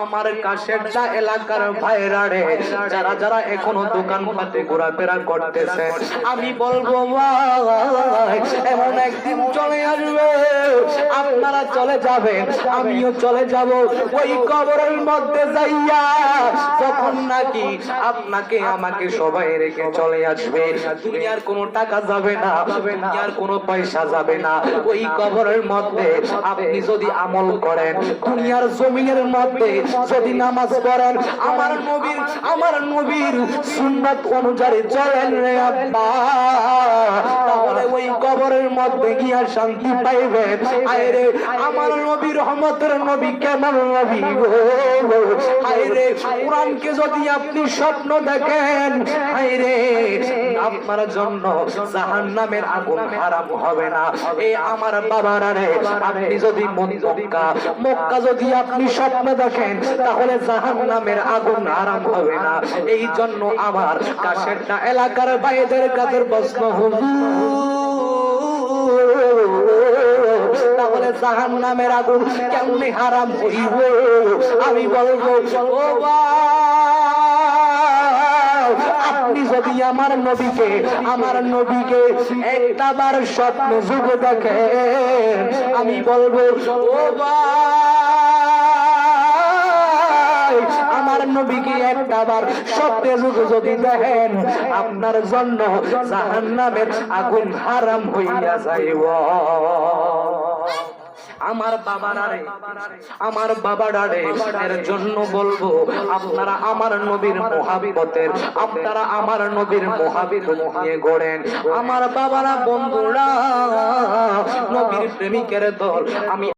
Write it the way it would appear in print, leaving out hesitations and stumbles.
আমার কাছেরটা এলাকার ভাইরা রে, যারা যারা এখনো দোকান পাতে ঘোরাফেরা করতেছে, আমি বলবো ভাই, এমন একদিন চলে আসবে আপনারা চলে যাবেন, আমিও চলে যাব ওই কবরের মধ্যে যাইয়া। তখন নাকি আপনাকে আমাকে সবাই রেখে চলে আসবে। দুনিয়ার কোনো টাকা যাবে না, দুনিয়ার কোনো পয়সা যাবে না। ওই কবরের মধ্যে আপনি যদি আমল করেন, দুনিয়ার জমিনের মধ্যে যদি নামাজ পড়েন, আমার নবীর সুন্নাত অনুযায়ী চলেন রে আব্বা, তাহলে ওই কবরের মধ্যে গিয়া শান্তি পাইবেন। আরে আমার নবীর রহমতের নবী কেমন নবী গো, আরে কোরআনকে যদি আপনি স্বপ্ন দেখেন, আরে আপনার জন্য জাহান্নামের আগুন হারাম হবে না। এই আমার বাবারা রে, আপনি যদি মক্কা যদি আপনি স্বপ্ন দেখেন, তাহলে জাহান্নামের আগুন হারাম হবে না। এই জন্য আমার কাছেরটা এলাকার ভাইদের কাছে প্রশ্ন, তাহলে জাহান্নামের আগুন কেমনে হারাম হইব? আমি বলবো ও আপনি যদি আমার নবীকে একটাবার স্বপ্ন যুগ দেখেন, আমি বলবো ও আমার নবীকে একটাবার স্বপ্নে যুগ যদি দেখেন, আপনার জন্য জাহান্নামের আগুন হারাম হইয়া যাইব। আমার বাবারা রে, এর জন্য বলবো আপনারা আমার নবীর মুহাব্বতের, আপনারা আমার নবীর মুহাব্বত নিয়ে গড়েন। আমার বাবারা, বন্ধুরা, নবীর প্রেমিকের দল, আমি